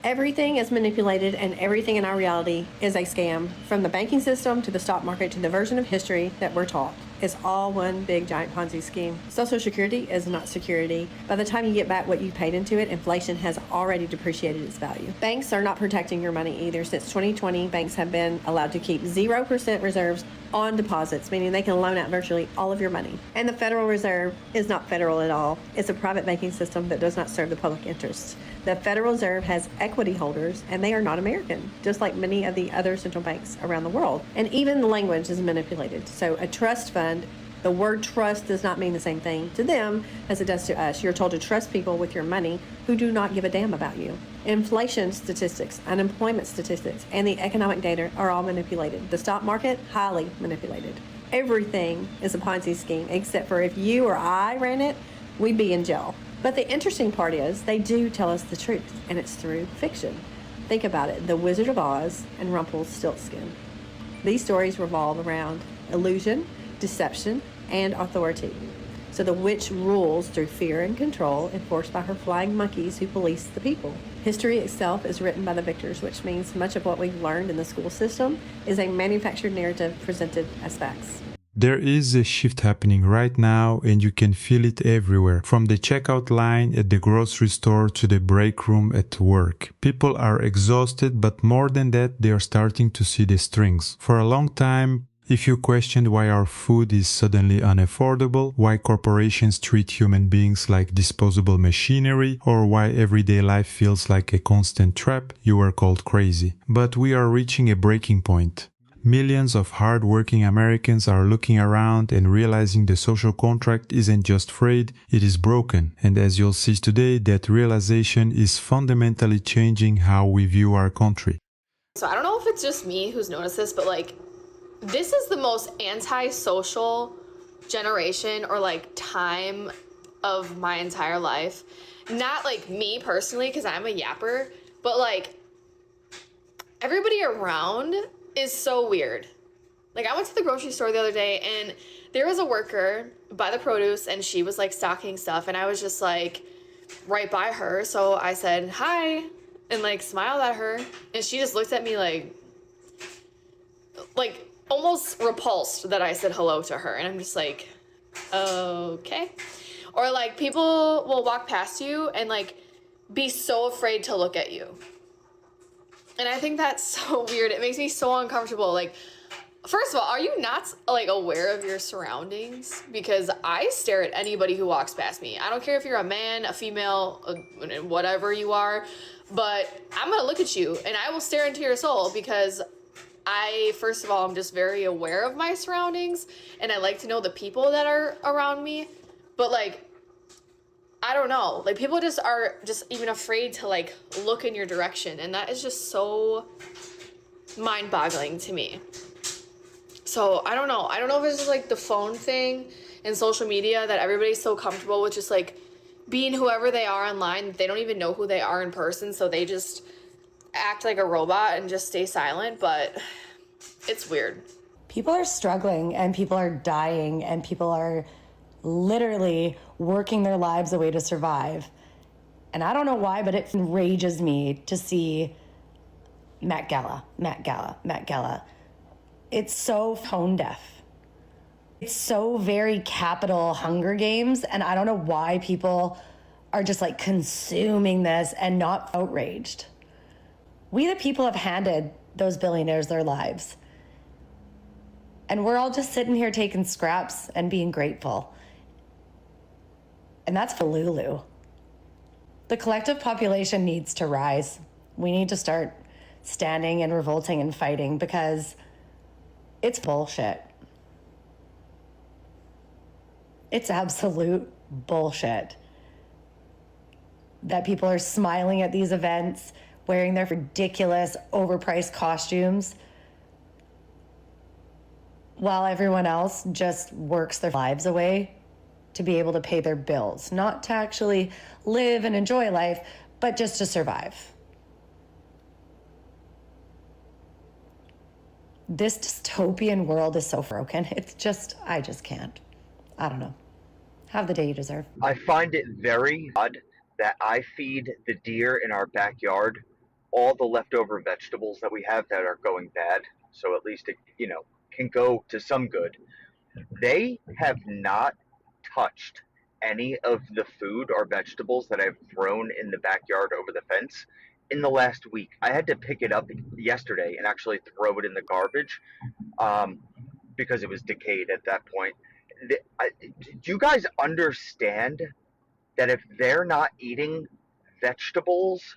Everything is manipulated and everything in our reality is a scam. From the banking system to the stock market to the version of history that we're taught. It's all one big giant Ponzi scheme. Social Security is not security. By the time you get back what you paid into it, inflation has already depreciated its value. Banks are not protecting your money either. Since 2020, banks have been allowed to keep 0% reserves on deposits, meaning they can loan out virtually all of your money. And the Federal Reserve is not federal at all. It's a private banking system that does not serve the public interest. The Federal Reserve has equity holders, and they are not American, just like many of the other central banks around the world. And even the language is manipulated. So a trust fund, the word trust does not mean the same thing to them as it does to us. You're told to trust people with your money who do not give a damn about you. Inflation statistics, unemployment statistics, and the economic data are all manipulated. The stock market, highly manipulated. Everything is a Ponzi scheme, except for if you or I ran it, we'd be in jail. But the interesting part is they do tell us the truth, and it's through fiction. Think about it, The Wizard of Oz and Rumpelstiltskin. These stories revolve around illusion, deception, and authority. So the witch rules through fear and control enforced by her flying monkeys who police the people. History itself is written by the victors, which means much of what we've learned in the school system is a manufactured narrative presented as facts. There is a shift happening right now, and you can feel it everywhere, from the checkout line at the grocery store to the break room at work. People are exhausted, but more than that, they are starting to see the strings. For a long time, if you questioned why our food is suddenly unaffordable, why corporations treat human beings like disposable machinery, or why everyday life feels like a constant trap, you were called crazy. But we are reaching a breaking point. Millions of hard-working Americans are looking around and realizing the social contract isn't just frayed, it is broken. And as you'll see today, that realization is fundamentally changing how we view our country. So I don't know if it's just me who's noticed this, but this is the most anti-social generation or time of my entire life. Not me personally, because I'm a yapper, but everybody around is so weird. I went to the grocery store the other day and there was a worker by the produce and she was stocking stuff and I was just right by her. So I said hi and smiled at her and she just looked at me almost repulsed that I said hello to her. And I'm just okay. Or people will walk past you and be so afraid to look at you. And I think that's so weird. It makes me so uncomfortable. First of all, are you not aware of your surroundings? Because I stare at anybody who walks past me. I don't care if you're a man, a female, whatever you are, but I'm gonna look at you and I will stare into your soul because first of all, I'm just very aware of my surroundings and I like to know the people that are around me. But I don't know, people just are just even afraid to look in your direction, and that is just so mind-boggling to me. So I don't know if it's just the phone thing and social media that everybody's so comfortable with just being whoever they are online. They don't even know who they are in person, so they just act like a robot and just stay silent, but it's weird. People are struggling and people are dying and people are literally working their lives away to survive. And I don't know why, but it enrages me to see Met Gala. It's so tone deaf. It's so very capital Hunger Games, and I don't know why people are just consuming this and not outraged. We the people have handed those billionaires their lives. And we're all just sitting here taking scraps and being grateful. And that's for Lulu. The collective population needs to rise. We need to start standing and revolting and fighting because it's bullshit. It's absolute bullshit that people are smiling at these events, wearing their ridiculous, overpriced costumes, while everyone else just works their lives away to be able to pay their bills, not to actually live and enjoy life, but just to survive. This dystopian world is so broken. I just can't. I don't know. Have the day you deserve. I find it very odd that I feed the deer in our backyard all the leftover vegetables that we have that are going bad, so at least it, can go to some good. They have not touched any of the food or vegetables that I've thrown in the backyard over the fence in the last week. I had to pick it up yesterday and actually throw it in the garbage, because it was decayed at that point. Do you guys understand that if they're not eating vegetables,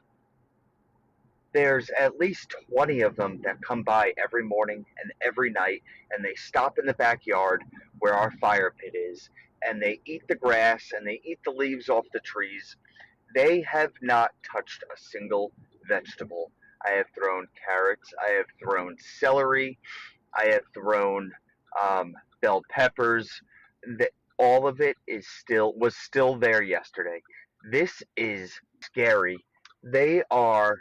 there's at least 20 of them that come by every morning and every night, and they stop in the backyard where our fire pit is, and they eat the grass and they eat the leaves off the trees. They have not touched a single vegetable. I have thrown carrots, I have thrown celery, I have thrown bell peppers. All of it was still there yesterday. This is scary. They are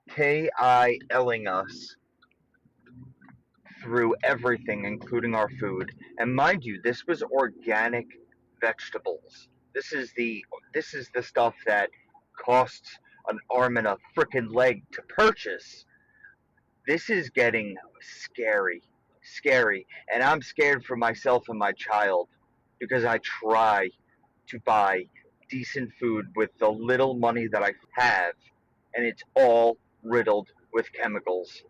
KILing us through everything, including our food. And mind you, this was organic vegetables. This is the stuff that costs an arm and a frickin' leg to purchase. This is getting scary, and I'm scared for myself and my child because I try to buy decent food with the little money that I have, and it's all riddled with chemicals.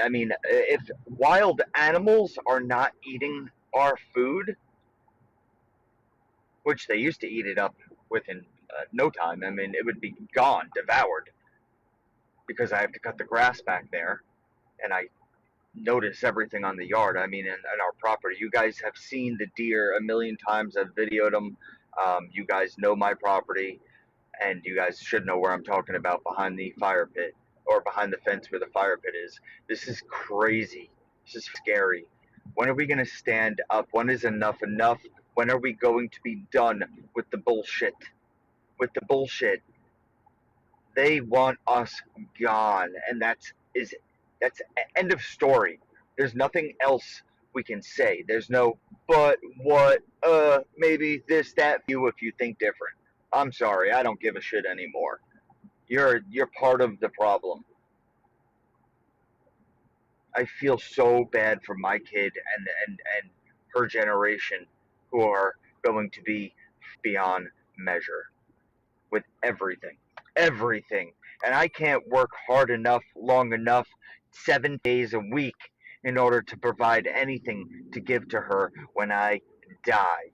I mean, if wild animals are not eating our food, which they used to eat it up within no time, I mean, it would be gone, devoured, because I have to cut the grass back there, and I notice everything on the yard. I mean, in our property. You guys have seen the deer a million times. I've videoed them. You guys know my property, and you guys should know where I'm talking about, behind the fire pit, or behind the fence where the fire pit is. This is crazy. This is scary. When are we going to stand up? When is enough enough? When are we going to be done with the bullshit? With the bullshit. They want us gone, and that's end of story. There's nothing else we can say. There's no but, what, maybe this, that, you if you think different. I'm sorry, I don't give a shit anymore. You're part of the problem. I feel so bad for my kid and her generation, who are going to be beyond measure with everything. Everything. And I can't work hard enough, long enough, 7 days a week in order to provide anything to give to her when I die.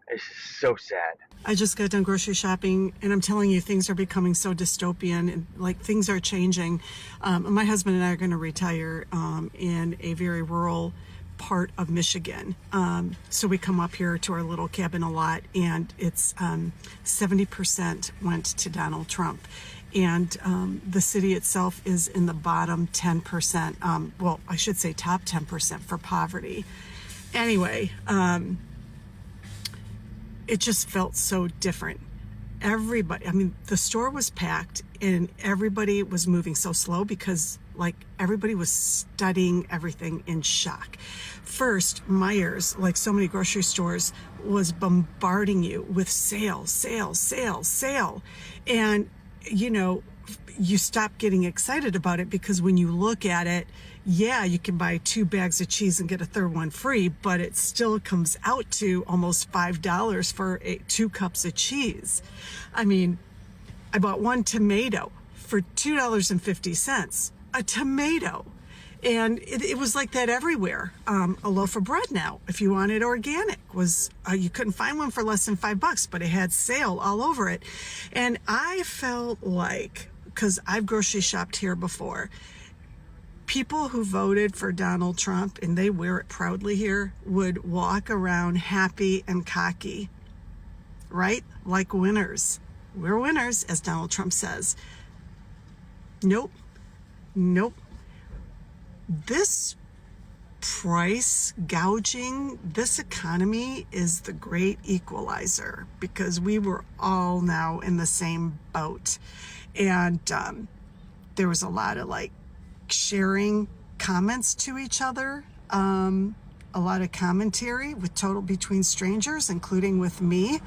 It's so sad. I just got done grocery shopping, and I'm telling you, things are becoming so dystopian, and like things are changing. My husband and I are going to retire in a very rural part of Michigan. So we come up here to our little cabin a lot, and it's 70% went to Donald Trump. And the city itself is in the bottom 10%. Well, I should say top 10% for poverty. Anyway, it just felt so different. Everybody, I mean, the store was packed and everybody was moving so slow because like everybody was studying everything in shock. First, Meijer's, like so many grocery stores, was bombarding you with sale, sale, sale, sale. And, you know, you stop getting excited about it because when you look at it, yeah, you can buy 2 bags of cheese and get a third one free, but it still comes out to almost $5 for 2 cups of cheese. I mean, I bought 1 tomato for $2.50, a tomato. And it was like that everywhere. A loaf of bread now, if you wanted organic, was you couldn't find one for less than $5, but it had sale all over it. And I felt like, because I've grocery shopped here before, people who voted for Donald Trump, and they wear it proudly here, would walk around happy and cocky, right? Like winners. We're winners, as Donald Trump says. Nope. Nope. This price gouging, this economy is the great equalizer, because we were all now in the same boat. And there was a lot of like sharing comments to each other, a lot of commentary with total between strangers, including with me.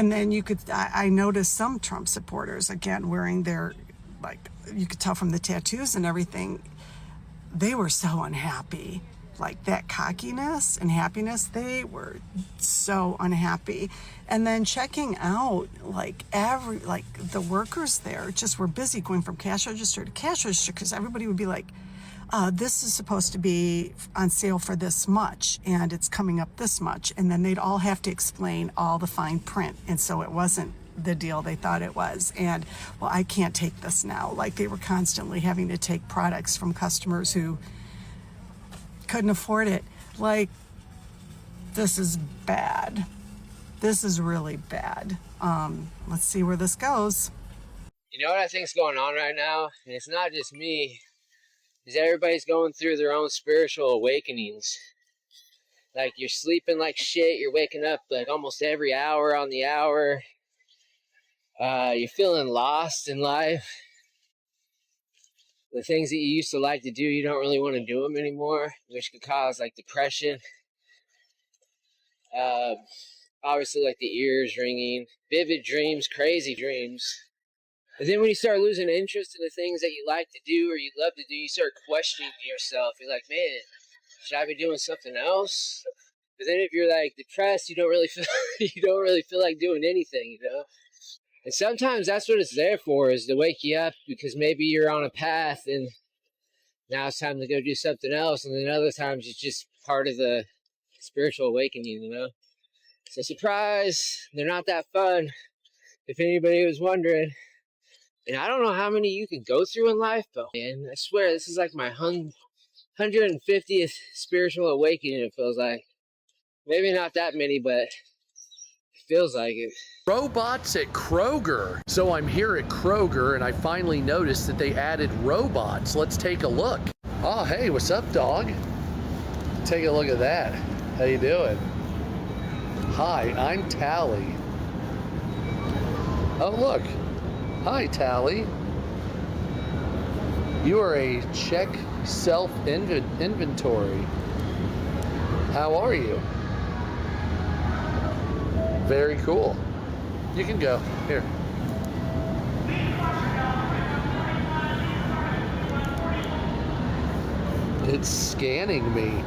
And then I noticed some Trump supporters, again, wearing their, like, you could tell from the tattoos and everything, they were so unhappy. Like that cockiness and happiness, they were so unhappy. And then checking out, like the workers there just were busy going from cash register to cash register, because everybody would be like, this is supposed to be on sale for this much and it's coming up this much. And then they'd all have to explain all the fine print. And so it wasn't the deal they thought it was. And, well, I can't take this now. Like they were constantly having to take products from customers who couldn't afford it. Like, this is bad. This is really bad. Let's see where this goes. You know what I think's going on right now? And it's not just me. Is everybody's going through their own spiritual awakenings. Like, you're sleeping like shit, you're waking up like almost every hour on the hour. You're feeling lost in life. The things that you used to like to do, you don't really want to do them anymore, which could cause like depression. Obviously, like the ears ringing, vivid dreams, crazy dreams. And then when you start losing interest in the things that you like to do or you love to do, you start questioning yourself. You're like, man, should I be doing something else? But then if you're like depressed, you don't really feel like doing anything, you know? And sometimes that's what it's there for, is to wake you up, because maybe you're on a path and now it's time to go do something else. And then other times it's just part of the spiritual awakening, you know? So surprise, they're not that fun, if anybody was wondering. And I don't know how many you can go through in life, but man, I swear this is like my 150th spiritual awakening, it feels like. Maybe not that many, but it feels like it. Robots at Kroger. So I'm here at Kroger and I finally noticed that they added robots. Let's take a look. Oh, hey, what's up, dog? Take a look at that. How you doing? Hi, I'm Tally. Oh, look. Hi, Tally. You are a check self-inventory. How are you? Very cool. You can go. Here. It's scanning me.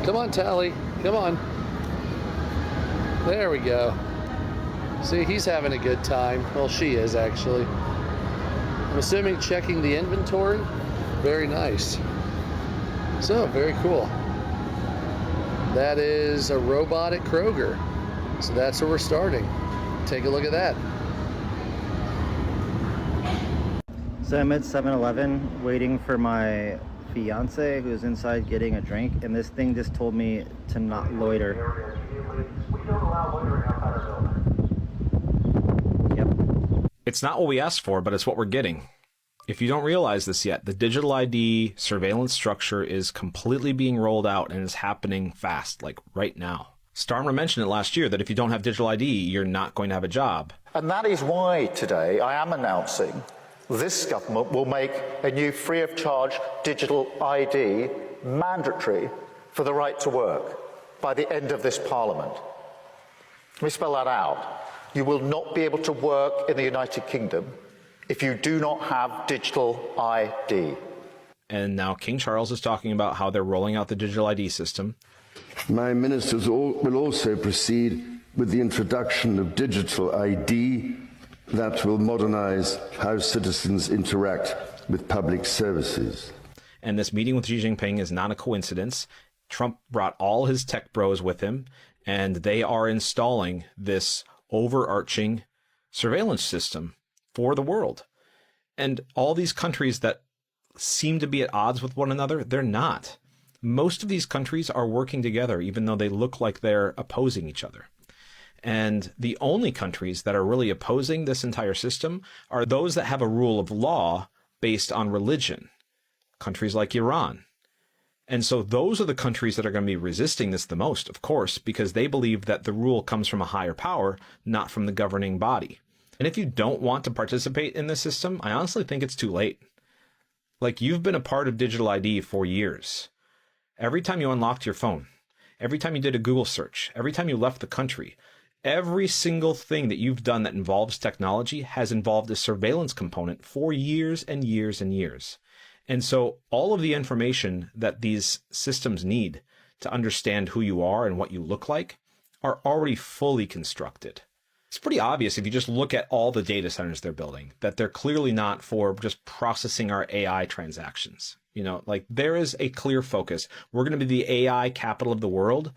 Come on, Tally. Come on. There we go. See, he's having a good time. Well, she is, actually. I'm assuming checking the inventory. Very nice. So, very cool. That is a robot at Kroger. So that's where we're starting. Take a look at that. So I'm at 7-Eleven waiting for my fiance who's inside getting a drink, and this thing just told me to not loiter. Yep. It's not what we asked for, but it's what we're getting. If you don't realize this yet, the digital ID surveillance structure is completely being rolled out and is happening fast, like right now. Starmer mentioned it last year that if you don't have digital ID, you're not going to have a job. And that is why today I am announcing this government will make a new free of charge digital ID mandatory for the right to work by the end of this Parliament. Let me spell that out. You will not be able to work in the United Kingdom if you do not have digital ID. And now King Charles is talking about how they're rolling out the digital ID system. My ministers will also proceed with the introduction of digital ID that will modernize how citizens interact with public services. And this meeting with Xi Jinping is not a coincidence. Trump brought all his tech bros with him, and they are installing this overarching surveillance system for the world. And all these countries that seem to be at odds with one another, they're not. Most of these countries are working together, even though they look like they're opposing each other. And the only countries that are really opposing this entire system are those that have a rule of law based on religion. Countries like Iran. And so those are the countries that are going to be resisting this the most, of course, because they believe that the rule comes from a higher power, not from the governing body. And if you don't want to participate in this system, I honestly think it's too late. Like, you've been a part of digital ID for years. Every time you unlocked your phone, every time you did a Google search, every time you left the country, every single thing that you've done that involves technology has involved a surveillance component for years and years and years. And so all of the information that these systems need to understand who you are and what you look like are already fully constructed. It's pretty obvious if you just look at all the data centers they're building that they're clearly not for just processing our AI transactions. Like there is a clear focus. We're going to be the AI capital of the world.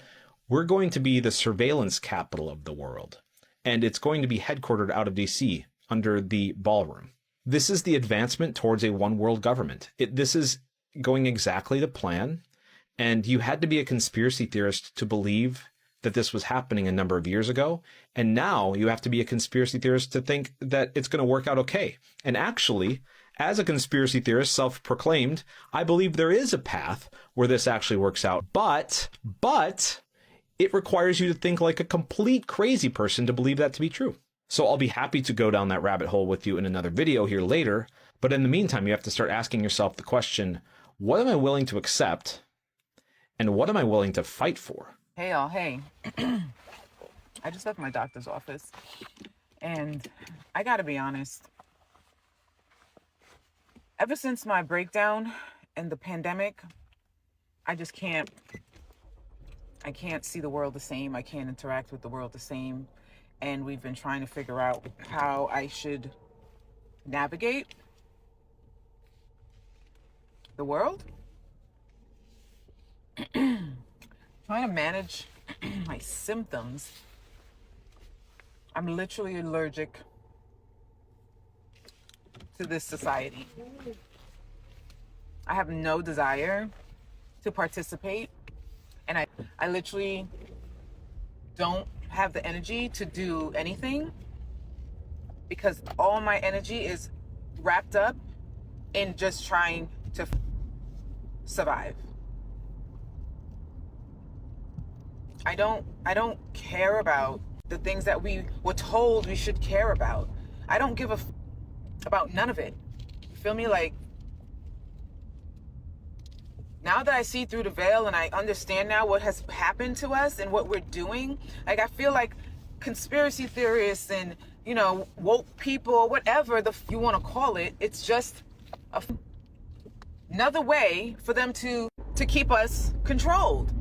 We're going to be the surveillance capital of the world. And it's going to be headquartered out of DC under the ballroom. This is the advancement towards a one world government. This is going exactly to plan. And you had to be a conspiracy theorist to believe that this was happening a number of years ago. And now you have to be a conspiracy theorist to think that it's going to work out okay. And actually, as a conspiracy theorist, self-proclaimed, I believe there is a path where this actually works out. But it requires you to think like a complete crazy person to believe that to be true. So I'll be happy to go down that rabbit hole with you in another video here later. But in the meantime, you have to start asking yourself the question, what am I willing to accept? And what am I willing to fight for? Hey, y'all. Hey. I just left my doctor's office. And I got to be honest. Ever since my breakdown and the pandemic, I just can't see the world the same. I can't interact with the world the same. And we've been trying to figure out how I should navigate the world. Trying to manage my symptoms. I'm literally allergic to this society. I have no desire to participate, and I literally don't have the energy to do anything because all my energy is wrapped up in just trying to survive. I don't care about the things that we were told we should care about. I don't give about none of it. You feel me? Like, now that I see through the veil and I understand now what has happened to us and what we're doing, like I feel like conspiracy theorists and, woke people, whatever you want to call it, it's just another way for them to keep us controlled,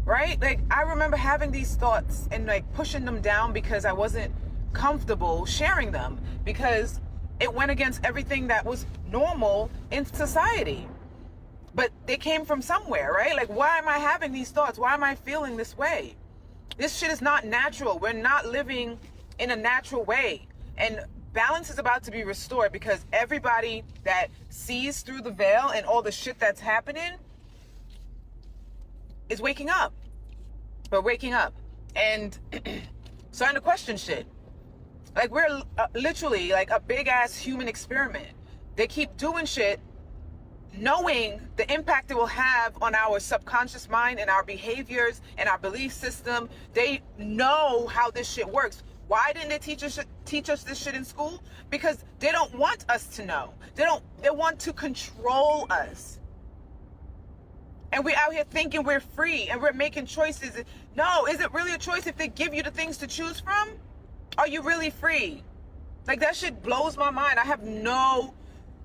right? Like I remember having these thoughts and like pushing them down because I wasn't comfortable sharing them because it went against everything that was normal in society. But they came from somewhere, right? Like, why am I having these thoughts? Why am I feeling this way? This shit is not natural. We're not living in a natural way. And balance is about to be restored because everybody that sees through the veil and all the shit that's happening is waking up. We're waking up and starting to question shit. Like, we're literally like a big ass human experiment. They keep doing shit knowing the impact it will have on our subconscious mind and our behaviors and our belief system. They know how this shit works. Why didn't they teach us this shit in school? Because they don't want us to know. They want to control us. And we're out here thinking we're free and we're making choices. No, is it really a choice if they give you the things to choose from? Are you really free? Like, that shit blows my mind. I have no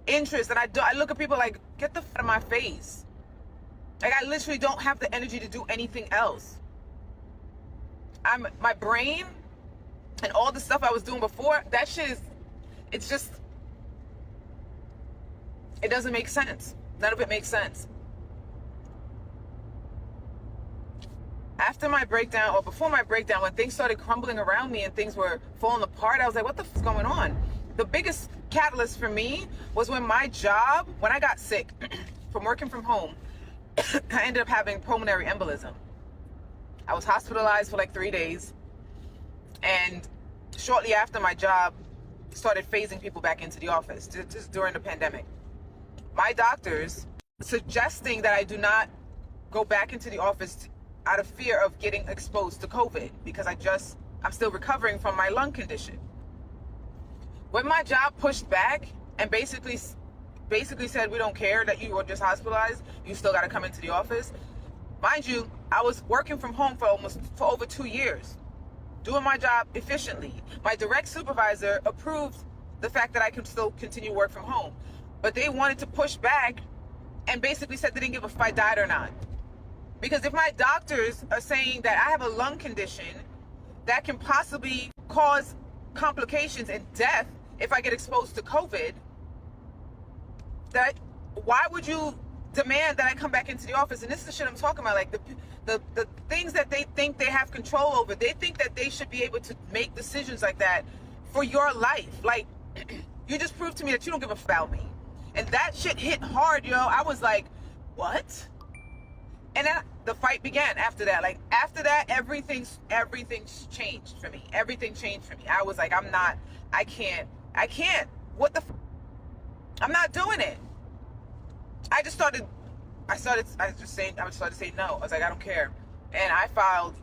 interest, and I look at people like, get the f out of my face. Like, I literally don't have the energy to do anything else. My brain and all the stuff I was doing before, that shit is, it's just, it doesn't make sense. None of it makes sense. After my breakdown, or before my breakdown, when things started crumbling around me and things were falling apart, I was like, what the f is going on? The biggest catalyst for me was when my job, when I got sick from working from home, I ended up having pulmonary embolism. I was hospitalized for like 3 days. And shortly after, my job started phasing people back into the office, just during the pandemic. My doctors suggesting that I do not go back into the office out of fear of getting exposed to COVID because I'm still recovering from my lung condition. When my job pushed back and basically said, we don't care that you were just hospitalized, you still got to come into the office. Mind you, I was working from home for over 2 years, doing my job efficiently. My direct supervisor approved the fact that I can still continue work from home, but they wanted to push back and basically said they didn't give a if I died or not. Because if my doctors are saying that I have a lung condition that can possibly cause complications and death if I get exposed to COVID, why would you demand that I come back into the office? And this is the shit I'm talking about. Like the things that they think they have control over, they think that they should be able to make decisions like that for your life. Like, you just proved to me that you don't give a fuck about me. And that shit hit hard, yo. I was like, what? And then the fight began after that. Like, after that, everything's changed for me. Everything changed for me. I was like, I can't. What the I'm not doing it. I started saying no. I was like, I don't care. And I filed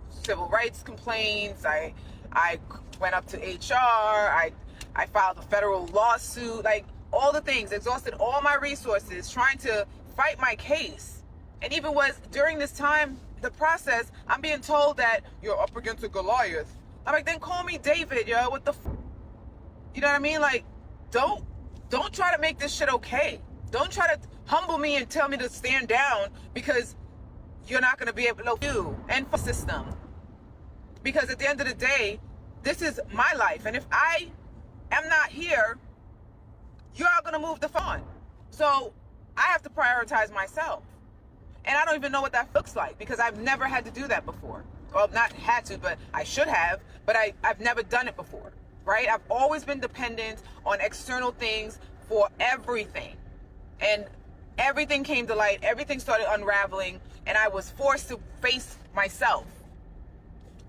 civil rights complaints. I went up to HR. I filed a federal lawsuit. Like, all the things, exhausted all my resources trying to fight my case. And even was during this time, the process, I'm being told that you're up against a Goliath. I'm like, then call me David, yo. What the you know what I mean? Like, don't try to make this shit okay. Don't try to humble me and tell me to stand down because you're not going to be able to do and for system. Because at the end of the day, this is my life. And if I am not here, you're going to move the phone. So I have to prioritize myself. And I don't even know what that looks like because I've never had to do that before. Well, not had to, but I should have. But I've never done it before, right? I've always been dependent on external things for everything. And everything came to light. Everything started unraveling. And I was forced to face myself.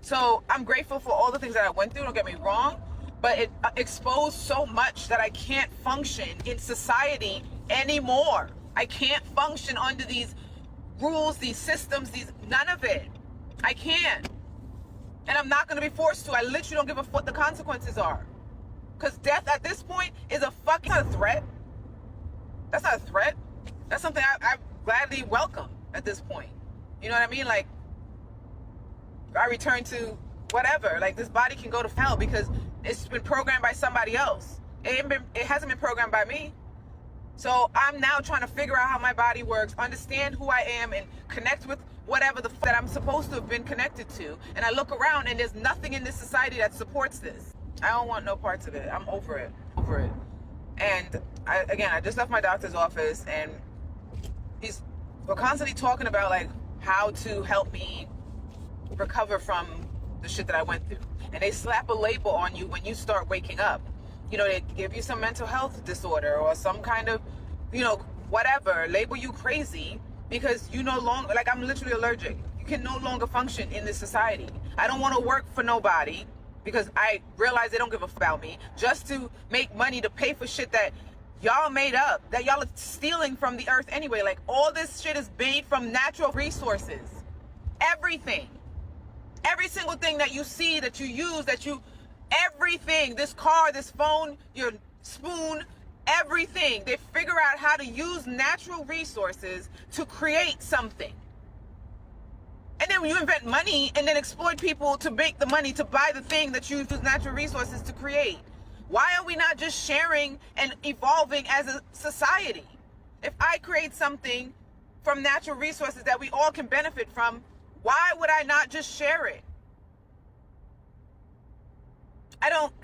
So I'm grateful for all the things that I went through. Don't get me wrong. But it exposed so much that I can't function in society anymore. I can't function under these rules, these systems, none of it. I can't. And I'm not going to be forced to. I literally don't give a fuck what the consequences are. Because death at this point is not a threat. That's not a threat. That's something I gladly welcome at this point. You know what I mean? Like, I return to whatever. Like, this body can go to hell because it's been programmed by somebody else. It hasn't been programmed by me. So I'm now trying to figure out how my body works, understand who I am, and connect with whatever that I'm supposed to have been connected to. And I look around and there's nothing in this society that supports this. I don't want no parts of it. I'm over it. And I just left my doctor's office and we're constantly talking about like how to help me recover from the shit that I went through. And they slap a label on you when you start waking up. You know, they give you some mental health disorder or some kind of, whatever, label you crazy because you no longer, like, I'm literally allergic. You can no longer function in this society. I don't want to work for nobody because I realize they don't give a fuck about me just to make money to pay for shit that y'all made up, that y'all are stealing from the earth anyway. Like, all this shit is made from natural resources. Everything. Every single thing that you see, that you use, everything, this car, this phone, your spoon, everything. They figure out how to use natural resources to create something. And then when you invent money and then exploit people to make the money to buy the thing that you use natural resources to create. Why are we not just sharing and evolving as a society? If I create something from natural resources that we all can benefit from, why would I not just share it?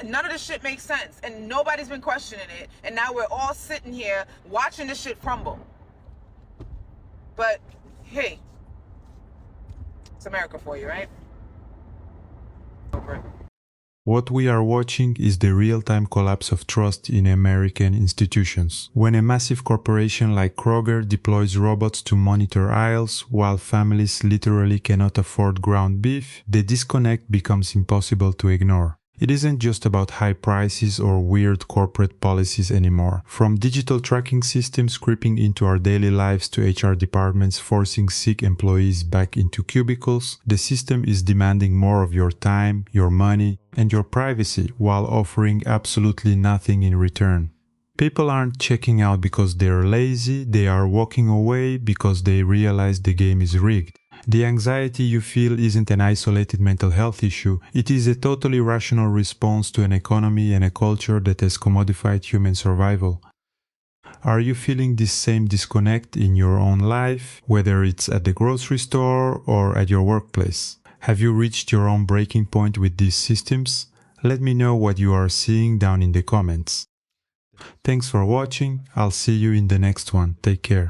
None of this shit makes sense and nobody's been questioning it. And now we're all sitting here watching this shit crumble. But hey, it's America for you, right? Over it. What we are watching is the real-time collapse of trust in American institutions. When a massive corporation like Kroger deploys robots to monitor aisles while families literally cannot afford ground beef, the disconnect becomes impossible to ignore. It isn't just about high prices or weird corporate policies anymore. From digital tracking systems creeping into our daily lives to HR departments forcing sick employees back into cubicles, the system is demanding more of your time, your money, and your privacy while offering absolutely nothing in return. People aren't checking out because they're lazy, they are walking away because they realize the game is rigged. The anxiety you feel isn't an isolated mental health issue, it is a totally rational response to an economy and a culture that has commodified human survival. Are you feeling this same disconnect in your own life, whether it's at the grocery store or at your workplace? Have you reached your own breaking point with these systems? Let me know what you are seeing down in the comments. Thanks for watching, I'll see you in the next one. Take care.